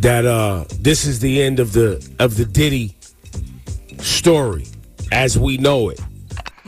that this is the end of the Diddy story as we know it.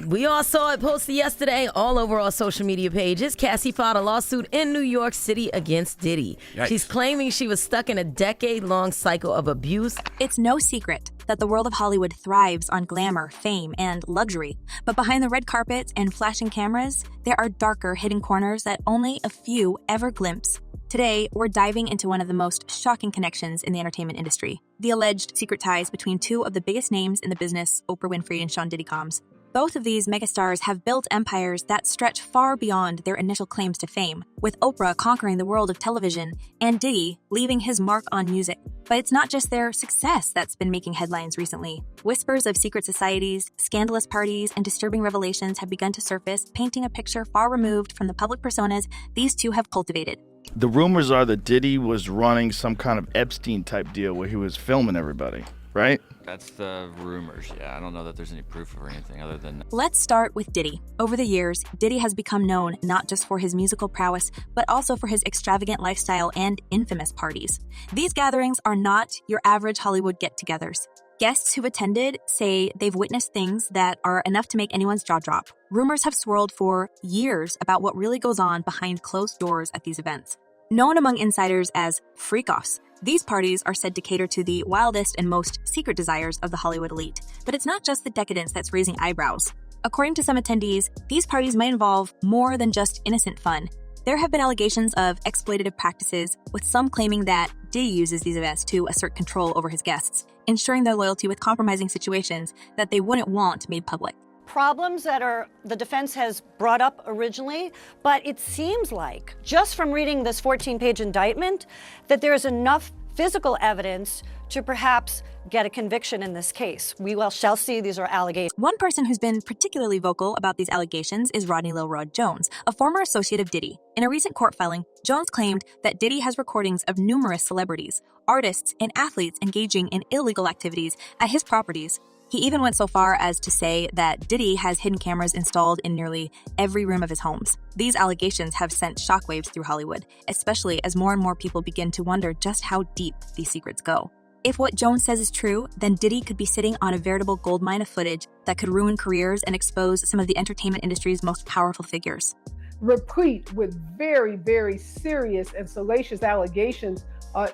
We all saw it posted yesterday all over our social media pages. Cassie filed a lawsuit in New York City against Diddy. Yikes. She's claiming she was stuck in a decade-long cycle of abuse. It's no secret that the world of Hollywood thrives on glamour, fame, and luxury. But behind the red carpets and flashing cameras, there are darker, hidden corners that only a few ever glimpse. Today, we're diving into one of the most shocking connections in the entertainment industry, the alleged secret ties between two of the biggest names in the business, Oprah Winfrey and Sean Diddy Combs. Both of these megastars have built empires that stretch far beyond their initial claims to fame, with Oprah conquering the world of television and Diddy leaving his mark on music. But it's not just their success that's been making headlines recently. Whispers of secret societies, scandalous parties, and disturbing revelations have begun to surface, painting a picture far removed from the public personas these two have cultivated. The rumors are that Diddy was running some kind of Epstein-type deal where he was filming everybody, right? That's the rumors, yeah. I don't know that there's any proof or anything other than... Let's start with Diddy. Over the years, Diddy has become known not just for his musical prowess, but also for his extravagant lifestyle and infamous parties. These gatherings are not your average Hollywood get-togethers. Guests who've attended say they've witnessed things that are enough to make anyone's jaw drop. Rumors have swirled for years about what really goes on behind closed doors at these events. Known among insiders as freak-offs, these parties are said to cater to the wildest and most secret desires of the Hollywood elite. But it's not just the decadence that's raising eyebrows. According to some attendees, these parties might involve more than just innocent fun. There have been allegations of exploitative practices, with some claiming that Diddy uses these events to assert control over his guests, ensuring their loyalty with compromising situations that they wouldn't want made public. Problems that the defense has brought up originally, but it seems like, just from reading this 14-page indictment, that there's enough physical evidence to perhaps get a conviction in this case. We shall see. These are allegations. One person who's been particularly vocal about these allegations is Rodney Lil Rod Jones, a former associate of Diddy. In a recent court filing, Jones claimed that Diddy has recordings of numerous celebrities, artists, and athletes engaging in illegal activities at his properties. He even went so far as to say that Diddy has hidden cameras installed in nearly every room of his homes. These allegations have sent shockwaves through Hollywood, especially as more and more people begin to wonder just how deep these secrets go. If what Jones says is true, then Diddy could be sitting on a veritable goldmine of footage that could ruin careers and expose some of the entertainment industry's most powerful figures. Replete with very, very serious and salacious allegations,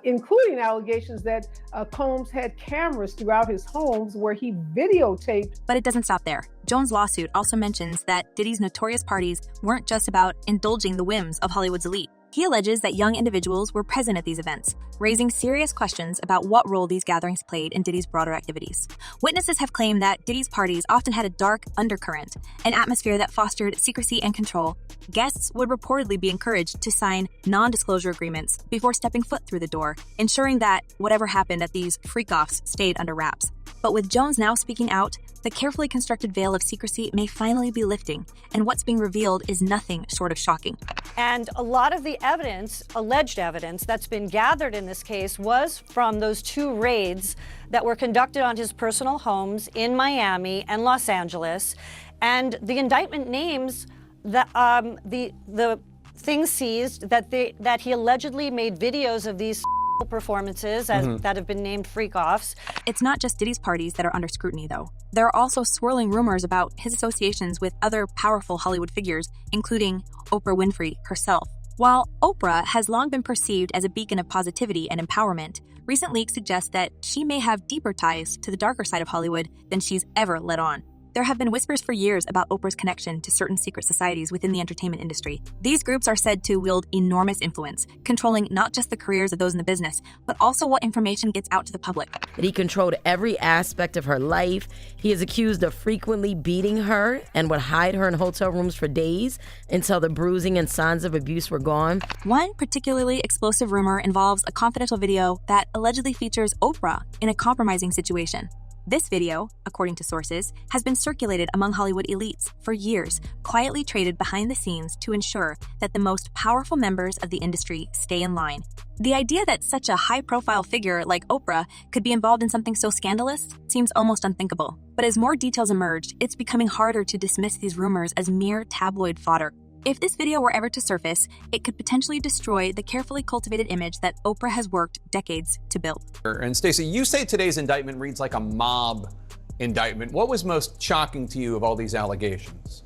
including allegations that Combs had cameras throughout his homes where he videotaped. But it doesn't stop there. Jones' lawsuit also mentions that Diddy's notorious parties weren't just about indulging the whims of Hollywood's elite. He alleges that young individuals were present at these events, raising serious questions about what role these gatherings played in Diddy's broader activities. Witnesses have claimed that Diddy's parties often had a dark undercurrent, an atmosphere that fostered secrecy and control. Guests would reportedly be encouraged to sign non-disclosure agreements before stepping foot through the door, ensuring that whatever happened at these freak-offs stayed under wraps. But with Jones now speaking out, the carefully constructed veil of secrecy may finally be lifting, and what's being revealed is nothing short of shocking. And a lot of the evidence, alleged evidence, that's been gathered in this case was from those two raids that were conducted on his personal homes in Miami and Los Angeles. And the indictment names the things seized that he allegedly made videos of these performances that have been named freak-offs. It's not just Diddy's parties that are under scrutiny, though. There are also swirling rumors about his associations with other powerful Hollywood figures, including Oprah Winfrey herself. While Oprah has long been perceived as a beacon of positivity and empowerment, recent leaks suggest that she may have deeper ties to the darker side of Hollywood than she's ever let on. There have been whispers for years about Oprah's connection to certain secret societies within the entertainment industry. These groups are said to wield enormous influence, controlling not just the careers of those in the business, but also what information gets out to the public. That he controlled every aspect of her life. He is accused of frequently beating her and would hide her in hotel rooms for days until the bruising and signs of abuse were gone. One particularly explosive rumor involves a confidential video that allegedly features Oprah in a compromising situation. This video, according to sources, has been circulated among Hollywood elites for years, quietly traded behind the scenes to ensure that the most powerful members of the industry stay in line. The idea that such a high-profile figure like Oprah could be involved in something so scandalous seems almost unthinkable. But as more details emerge, it's becoming harder to dismiss these rumors as mere tabloid fodder. If this video were ever to surface, it could potentially destroy the carefully cultivated image that Oprah has worked decades to build. And Stacey, you say today's indictment reads like a mob indictment. What was most shocking to you of all these allegations?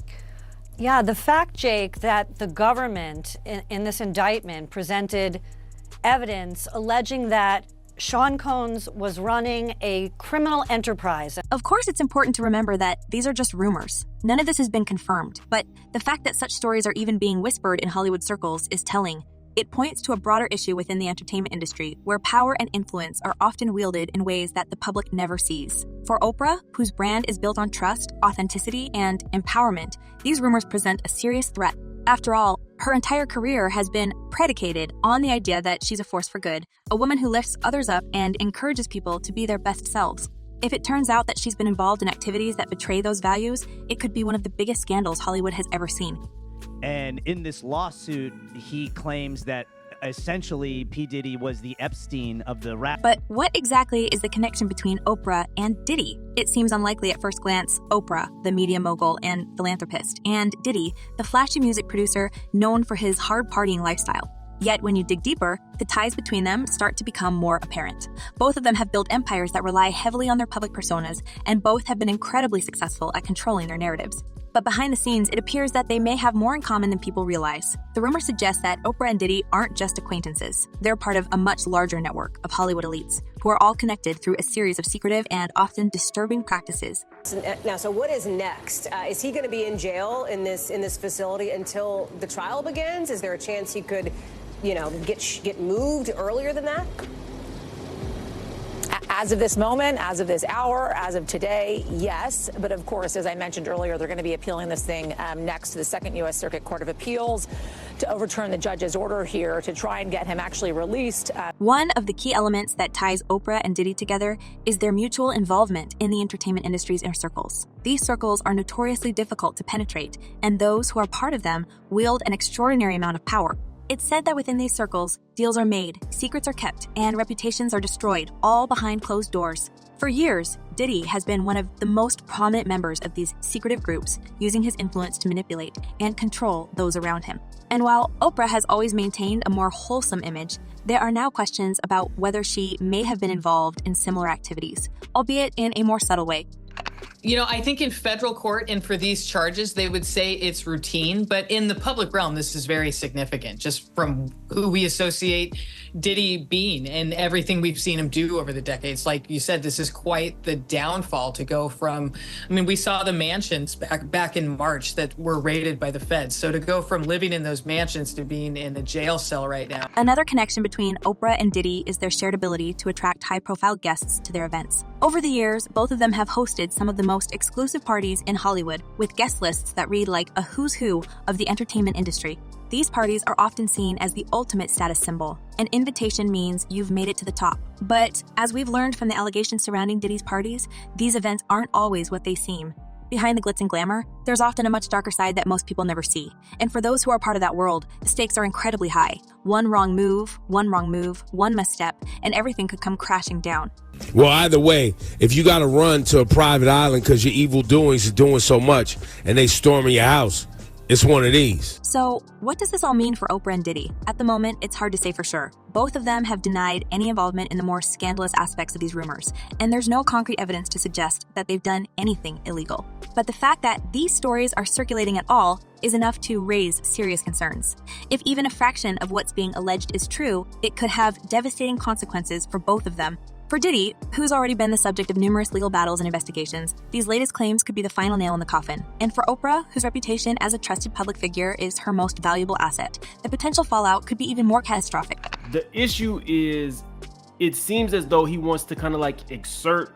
Yeah, the fact, Jake, that the government in this indictment presented evidence alleging that Sean Combs was running a criminal enterprise. Of course, it's important to remember that these are just rumors. None of this has been confirmed, but the fact that such stories are even being whispered in Hollywood circles is telling. It points to a broader issue within the entertainment industry where power and influence are often wielded in ways that the public never sees. For Oprah, whose brand is built on trust, authenticity, and empowerment, these rumors present a serious threat. After all, her entire career has been predicated on the idea that she's a force for good, a woman who lifts others up and encourages people to be their best selves. If it turns out that she's been involved in activities that betray those values, it could be one of the biggest scandals Hollywood has ever seen. And in this lawsuit, he claims that essentially P. Diddy was the Epstein of the rap. But what exactly is the connection between Oprah and Diddy? It seems unlikely at first glance. Oprah, the media mogul and philanthropist, and Diddy, the flashy music producer known for his hard partying lifestyle. Yet when you dig deeper, the ties between them start to become more apparent. Both of them have built empires that rely heavily on their public personas, and both have been incredibly successful at controlling their narratives. But behind the scenes, it appears that they may have more in common than people realize. The rumor suggests that Oprah and Diddy aren't just acquaintances. They're part of a much larger network of Hollywood elites who are all connected through a series of secretive and often disturbing practices. Now, so what is next? Is he going to be in jail in this facility until the trial begins? Is there a chance he could, get moved earlier than that? As of this moment, as of this hour, as of today, yes. But of course, as I mentioned earlier, they're going to be appealing this thing next to the Second U.S. Circuit Court of Appeals to overturn the judge's order here to try and get him actually released. One of the key elements that ties Oprah and Diddy together is their mutual involvement in the entertainment industry's inner circles. These circles are notoriously difficult to penetrate, and those who are part of them wield an extraordinary amount of power. It's said that within these circles, deals are made, secrets are kept, and reputations are destroyed, all behind closed doors. For years, Diddy has been one of the most prominent members of these secretive groups, using his influence to manipulate and control those around him. And while Oprah has always maintained a more wholesome image, there are now questions about whether she may have been involved in similar activities, albeit in a more subtle way. I think in federal court and for these charges, they would say it's routine, but in the public realm, this is very significant, just from who we associate Diddy being and everything we've seen him do over the decades. Like you said, this is quite the downfall to go from, we saw the mansions back in March that were raided by the feds. So to go from living in those mansions to being in a jail cell right now. Another connection between Oprah and Diddy is their shared ability to attract high-profile guests to their events. Over the years, both of them have hosted some of the most exclusive parties in Hollywood with guest lists that read like a who's who of the entertainment industry. These parties are often seen as the ultimate status symbol. An invitation means you've made it to the top. But as we've learned from the allegations surrounding Diddy's parties, these events aren't always what they seem. Behind the glitz and glamour, there's often a much darker side that most people never see. And for those who are part of that world, the stakes are incredibly high. One wrong move, one misstep, and everything could come crashing down. Well, either way, if you got to run to a private island because your evil doings is doing so much and they storming your house, it's one of these. So, what does this all mean for Oprah and Diddy? At the moment, it's hard to say for sure. Both of them have denied any involvement in the more scandalous aspects of these rumors, and there's no concrete evidence to suggest that they've done anything illegal. But the fact that these stories are circulating at all is enough to raise serious concerns. If even a fraction of what's being alleged is true, it could have devastating consequences for both of them. For Diddy, who's already been the subject of numerous legal battles and investigations, these latest claims could be the final nail in the coffin. And for Oprah, whose reputation as a trusted public figure is her most valuable asset, the potential fallout could be even more catastrophic. The issue is, it seems as though he wants to kind of like exert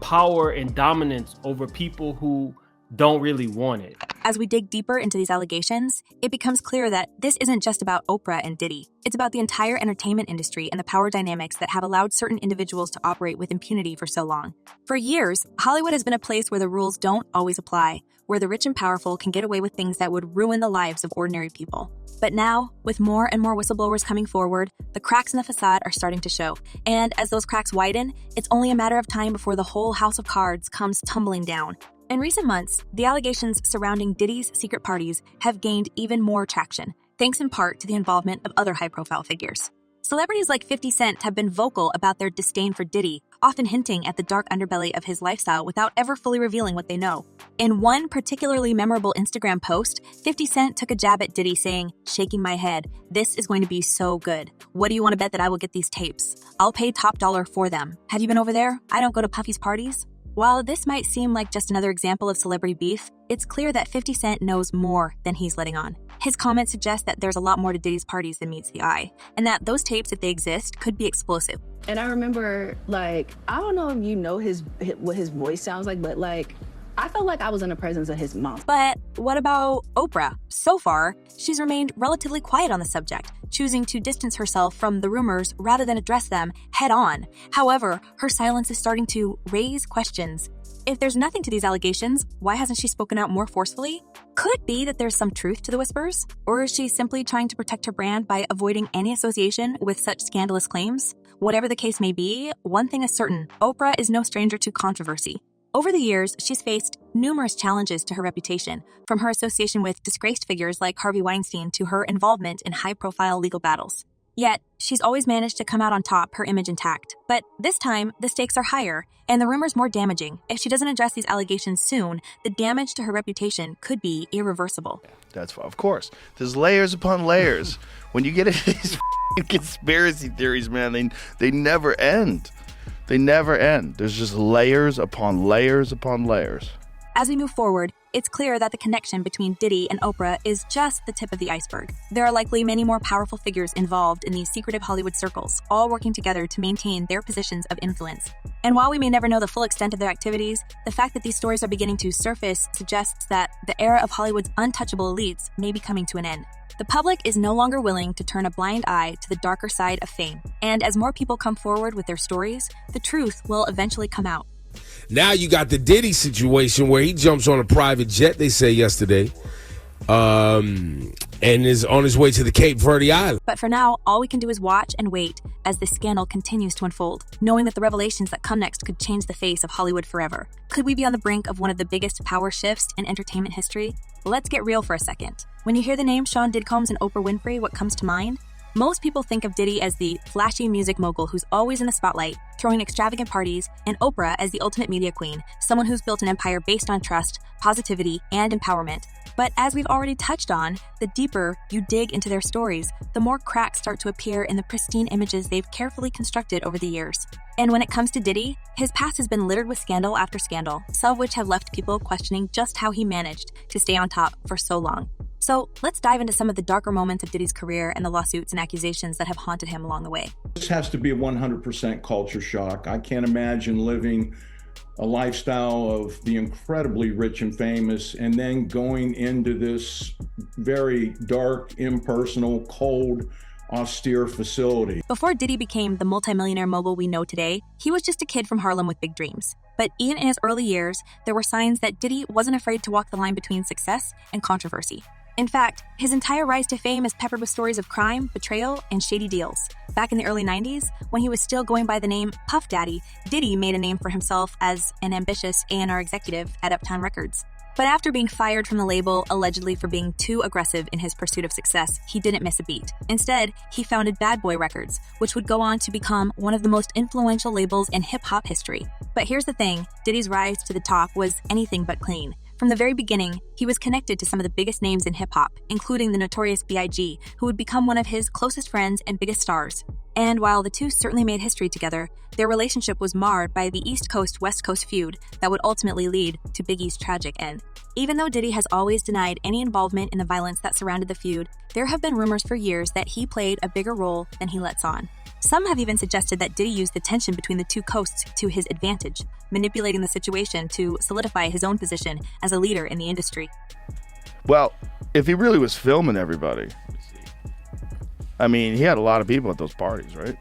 power and dominance over people who don't really want it. As we dig deeper into these allegations, it becomes clear that this isn't just about Oprah and Diddy. It's about the entire entertainment industry and the power dynamics that have allowed certain individuals to operate with impunity for so long. For years, Hollywood has been a place where the rules don't always apply, where the rich and powerful can get away with things that would ruin the lives of ordinary people. But now, with more and more whistleblowers coming forward, the cracks in the facade are starting to show. And as those cracks widen, it's only a matter of time before the whole house of cards comes tumbling down. In recent months, the allegations surrounding Diddy's secret parties have gained even more traction, thanks in part to the involvement of other high-profile figures. Celebrities like 50 Cent have been vocal about their disdain for Diddy, often hinting at the dark underbelly of his lifestyle without ever fully revealing what they know. In one particularly memorable Instagram post, 50 Cent took a jab at Diddy saying, "Shaking my head, this is going to be so good. What do you want to bet that I will get these tapes? I'll pay top dollar for them. Have you been over there? I don't go to Puffy's parties." While this might seem like just another example of celebrity beef, it's clear that 50 Cent knows more than he's letting on. His comments suggest that there's a lot more to Diddy's parties than meets the eye, and that those tapes, if they exist, could be explosive. And I remember, I don't know if you know what his voice sounds like, but I felt like I was in the presence of his mom. But what about Oprah? So far, she's remained relatively quiet on the subject, choosing to distance herself from the rumors rather than address them head on. However, her silence is starting to raise questions. If there's nothing to these allegations, why hasn't she spoken out more forcefully? Could it be that there's some truth to the whispers? Or is she simply trying to protect her brand by avoiding any association with such scandalous claims? Whatever the case may be, one thing is certain: Oprah is no stranger to controversy. Over the years, she's faced numerous challenges to her reputation, from her association with disgraced figures like Harvey Weinstein to her involvement in high-profile legal battles. Yet, she's always managed to come out on top, her image intact. But this time, the stakes are higher, and the rumors more damaging. If she doesn't address these allegations soon, the damage to her reputation could be irreversible. That's of course. There's layers upon layers. When you get into these conspiracy theories, man, they never end. They never end. There's just layers upon layers upon layers. As we move forward, it's clear that the connection between Diddy and Oprah is just the tip of the iceberg. There are likely many more powerful figures involved in these secretive Hollywood circles, all working together to maintain their positions of influence. And while we may never know the full extent of their activities, the fact that these stories are beginning to surface suggests that the era of Hollywood's untouchable elites may be coming to an end. The public is no longer willing to turn a blind eye to the darker side of fame. And as more people come forward with their stories, the truth will eventually come out. Now you got the Diddy situation where he jumps on a private jet, they say yesterday, and is on his way to the Cape Verde Island. But for now, all we can do is watch and wait as this scandal continues to unfold, knowing that the revelations that come next could change the face of Hollywood forever. Could we be on the brink of one of the biggest power shifts in entertainment history? Let's get real for a second. When you hear the name Sean Diddy and Oprah Winfrey, what comes to mind? Most people think of Diddy as the flashy music mogul who's always in the spotlight, throwing extravagant parties, and Oprah as the ultimate media queen, someone who's built an empire based on trust, positivity, and empowerment. But as we've already touched on, the deeper you dig into their stories, the more cracks start to appear in the pristine images they've carefully constructed over the years. And when it comes to Diddy, his past has been littered with scandal after scandal, some of which have left people questioning just how he managed to stay on top for so long. So let's dive into some of the darker moments of Diddy's career and the lawsuits and accusations that have haunted him along the way. This has to be a 100% culture shock. I can't imagine living a lifestyle of the incredibly rich and famous and then going into this very dark, impersonal, cold, austere facility. Before Diddy became the multimillionaire mogul we know today, he was just a kid from Harlem with big dreams. But even in his early years, there were signs that Diddy wasn't afraid to walk the line between success and controversy. In fact, his entire rise to fame is peppered with stories of crime, betrayal, and shady deals. Back in the early 90s, when he was still going by the name Puff Daddy, Diddy made a name for himself as an ambitious A&R executive at Uptown Records. But after being fired from the label, allegedly for being too aggressive in his pursuit of success, he didn't miss a beat. Instead, he founded Bad Boy Records, which would go on to become one of the most influential labels in hip-hop history. But here's the thing, Diddy's rise to the top was anything but clean. From the very beginning, he was connected to some of the biggest names in hip-hop, including the notorious B.I.G., who would become one of his closest friends and biggest stars. And while the two certainly made history together, their relationship was marred by the East Coast-West Coast feud that would ultimately lead to Biggie's tragic end. Even though Diddy has always denied any involvement in the violence that surrounded the feud, there have been rumors for years that he played a bigger role than he lets on. Some have even suggested that Diddy used the tension between the two coasts to his advantage, manipulating the situation to solidify his own position as a leader in the industry. Well, if he really was filming everybody, I mean, he had a lot of people at those parties, right?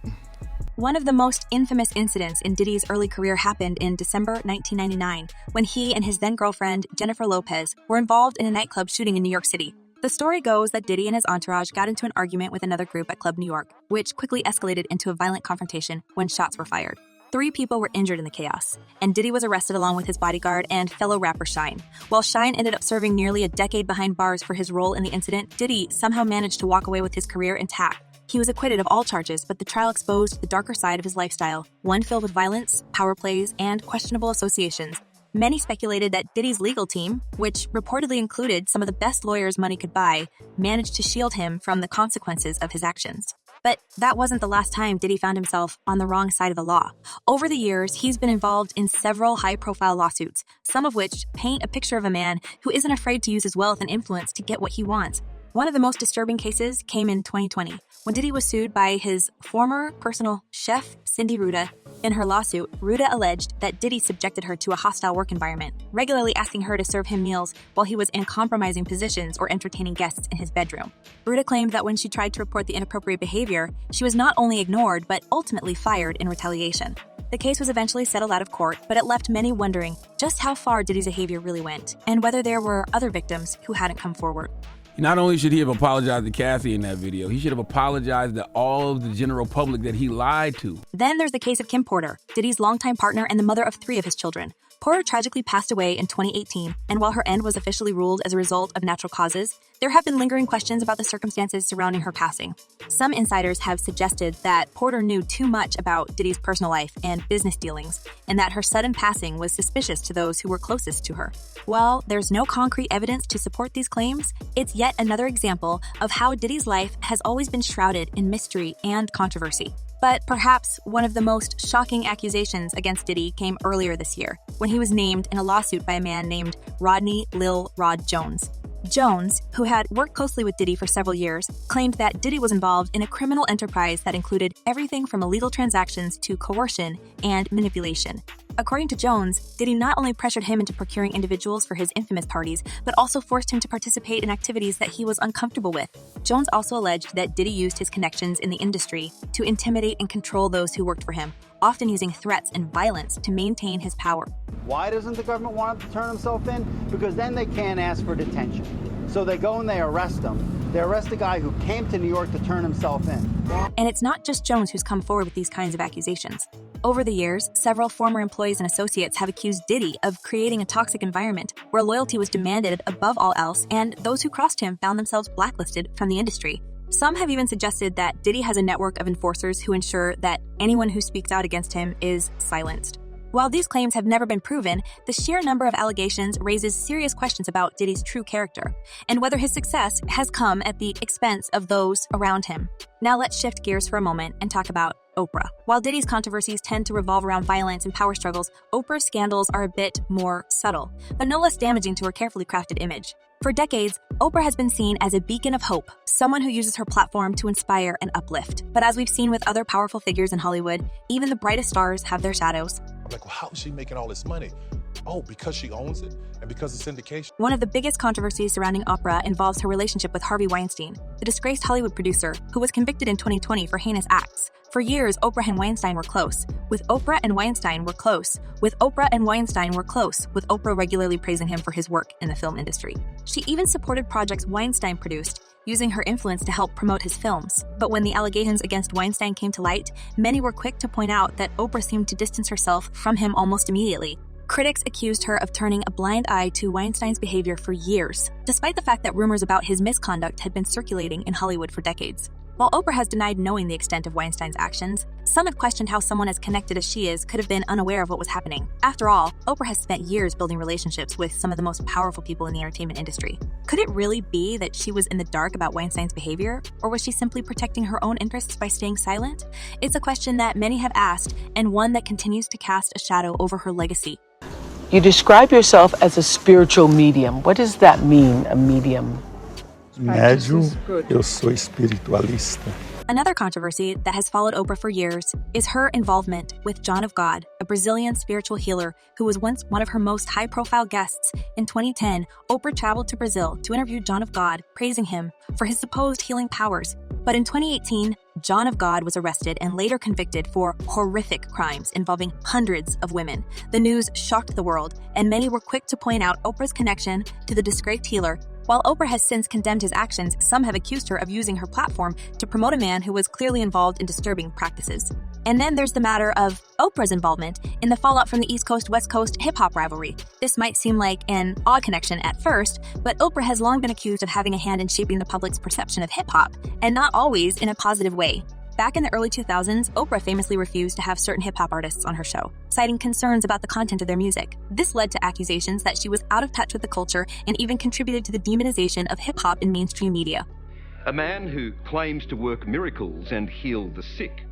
One of the most infamous incidents in Diddy's early career happened in December 1999, when he and his then-girlfriend, Jennifer Lopez, were involved in a nightclub shooting in New York City. The story goes that Diddy and his entourage got into an argument with another group at Club New York, which quickly escalated into a violent confrontation when shots were fired. 3 people were injured in the chaos, and Diddy was arrested along with his bodyguard and fellow rapper Shyne. While Shyne ended up serving nearly a decade behind bars for his role in the incident, Diddy somehow managed to walk away with his career intact. He was acquitted of all charges, but the trial exposed the darker side of his lifestyle, one filled with violence, power plays, and questionable associations. Many speculated that Diddy's legal team, which reportedly included some of the best lawyers money could buy, managed to shield him from the consequences of his actions. But that wasn't the last time Diddy found himself on the wrong side of the law. Over the years, he's been involved in several high-profile lawsuits, some of which paint a picture of a man who isn't afraid to use his wealth and influence to get what he wants. One of the most disturbing cases came in 2020, when Diddy was sued by his former personal chef, Cindy Ruda. In her lawsuit, Ruda alleged that Diddy subjected her to a hostile work environment, regularly asking her to serve him meals while he was in compromising positions or entertaining guests in his bedroom. Ruda claimed that when she tried to report the inappropriate behavior, she was not only ignored, but ultimately fired in retaliation. The case was eventually settled out of court, but it left many wondering just how far Diddy's behavior really went, and whether there were other victims who hadn't come forward. Not only should he have apologized to Kathy in that video, he should have apologized to all of the general public that he lied to. Then there's the case of Kim Porter, Diddy's longtime partner and the mother of 3 of his children. Porter tragically passed away in 2018, and while her end was officially ruled as a result of natural causes, there have been lingering questions about the circumstances surrounding her passing. Some insiders have suggested that Porter knew too much about Diddy's personal life and business dealings, and that her sudden passing was suspicious to those who were closest to her. While there's no concrete evidence to support these claims, it's yet another example of how Diddy's life has always been shrouded in mystery and controversy. But perhaps one of the most shocking accusations against Diddy came earlier this year, when he was named in a lawsuit by a man named Rodney Lil Rod Jones. Jones, who had worked closely with Diddy for several years, claimed that Diddy was involved in a criminal enterprise that included everything from illegal transactions to coercion and manipulation. According to Jones, Diddy not only pressured him into procuring individuals for his infamous parties, but also forced him to participate in activities that he was uncomfortable with. Jones also alleged that Diddy used his connections in the industry to intimidate and control those who worked for him, often using threats and violence to maintain his power. Why doesn't the government want him to turn himself in? Because then they can't ask for detention. So they go and they arrest him. They arrest a guy who came to New York to turn himself in. And it's not just Jones who's come forward with these kinds of accusations. Over the years, several former employees and associates have accused Diddy of creating a toxic environment where loyalty was demanded above all else, and those who crossed him found themselves blacklisted from the industry. Some have even suggested that Diddy has a network of enforcers who ensure that anyone who speaks out against him is silenced. While these claims have never been proven, the sheer number of allegations raises serious questions about Diddy's true character, and whether his success has come at the expense of those around him. Now let's shift gears for a moment and talk about Oprah. While Diddy's controversies tend to revolve around violence and power struggles, Oprah's scandals are a bit more subtle, but no less damaging to her carefully crafted image. For decades, Oprah has been seen as a beacon of hope, someone who uses her platform to inspire and uplift. But as we've seen with other powerful figures in Hollywood, even the brightest stars have their shadows. I'm like, well, how is she making all this money? Oh, because she owns it and because of syndication. One of the biggest controversies surrounding Oprah involves her relationship with Harvey Weinstein, the disgraced Hollywood producer who was convicted in 2020 for heinous acts. For years, Oprah and Weinstein were close. With Oprah and Weinstein were close. With Oprah and Weinstein were close, with Oprah regularly praising him for his work in the film industry. She even supported projects Weinstein produced, using her influence to help promote his films. But when the allegations against Weinstein came to light, many were quick to point out that Oprah seemed to distance herself from him almost immediately. Critics accused her of turning a blind eye to Weinstein's behavior for years, despite the fact that rumors about his misconduct had been circulating in Hollywood for decades. While Oprah has denied knowing the extent of Weinstein's actions, some have questioned how someone as connected as she is could have been unaware of what was happening. After all, Oprah has spent years building relationships with some of the most powerful people in the entertainment industry. Could it really be that she was in the dark about Weinstein's behavior, or was she simply protecting her own interests by staying silent? It's a question that many have asked, and one that continues to cast a shadow over her legacy. You describe yourself as a spiritual medium. What does that mean, a medium? Médium, eu sou espiritualista. Another controversy that has followed Oprah for years is her involvement with John of God, a Brazilian spiritual healer who was once one of her most high-profile guests. In 2010, Oprah traveled to Brazil to interview John of God, praising him for his supposed healing powers. But in 2018, John of God was arrested and later convicted for horrific crimes involving hundreds of women. The news shocked the world, and many were quick to point out Oprah's connection to the disgraced healer. While Oprah has since condemned his actions, some have accused her of using her platform to promote a man who was clearly involved in disturbing practices. And then there's the matter of Oprah's involvement in the fallout from the East Coast-West Coast hip-hop rivalry. This might seem like an odd connection at first, but Oprah has long been accused of having a hand in shaping the public's perception of hip-hop, and not always in a positive way. Back in the early 2000s, Oprah famously refused to have certain hip-hop artists on her show, citing concerns about the content of their music. This led to accusations that she was out of touch with the culture and even contributed to the demonization of hip-hop in mainstream media. A man who claims to work miracles and heal the sick.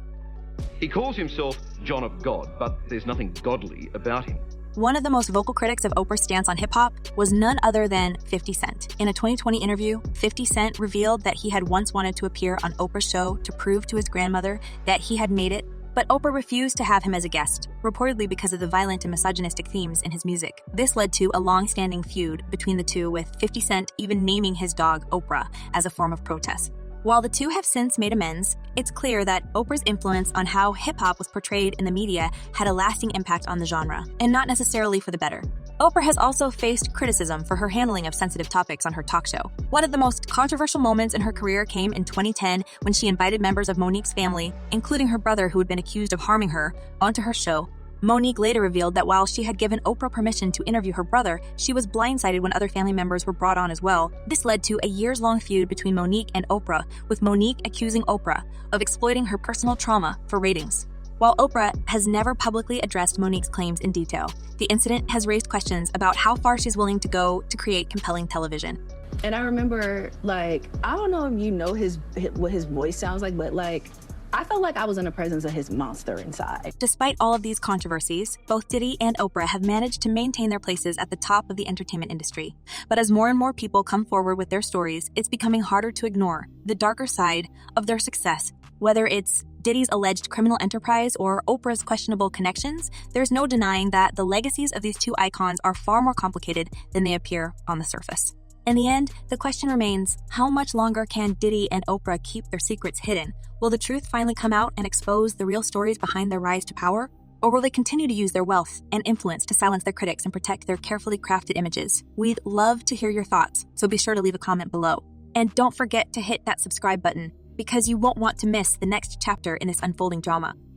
He calls himself John of God, but there's nothing godly about him. One of the most vocal critics of Oprah's stance on hip-hop was none other than 50 Cent. In a 2020 interview, 50 Cent revealed that he had once wanted to appear on Oprah's show to prove to his grandmother that he had made it, but Oprah refused to have him as a guest, reportedly because of the violent and misogynistic themes in his music. This led to a long-standing feud between the two, with 50 Cent even naming his dog Oprah as a form of protest. While the two have since made amends, it's clear that Oprah's influence on how hip-hop was portrayed in the media had a lasting impact on the genre, and not necessarily for the better. Oprah has also faced criticism for her handling of sensitive topics on her talk show. One of the most controversial moments in her career came in 2010 when she invited members of Monique's family, including her brother who had been accused of harming her, onto her show. Monique later revealed that while she had given Oprah permission to interview her brother, she was blindsided when other family members were brought on as well. This led to a years-long feud between Monique and Oprah, with Monique accusing Oprah of exploiting her personal trauma for ratings. While Oprah has never publicly addressed Monique's claims in detail, the incident has raised questions about how far she's willing to go to create compelling television. And I remember, I don't know if you know what his voice sounds like, but I felt like I was in the presence of his monster inside. Despite all of these controversies, both Diddy and Oprah have managed to maintain their places at the top of the entertainment industry. But as more and more people come forward with their stories, it's becoming harder to ignore the darker side of their success. Whether it's Diddy's alleged criminal enterprise or Oprah's questionable connections, there's no denying that the legacies of these two icons are far more complicated than they appear on the surface. In the end, the question remains, how much longer can Diddy and Oprah keep their secrets hidden? Will the truth finally come out and expose the real stories behind their rise to power? Or will they continue to use their wealth and influence to silence their critics and protect their carefully crafted images? We'd love to hear your thoughts, so be sure to leave a comment below. And don't forget to hit that subscribe button, because you won't want to miss the next chapter in this unfolding drama.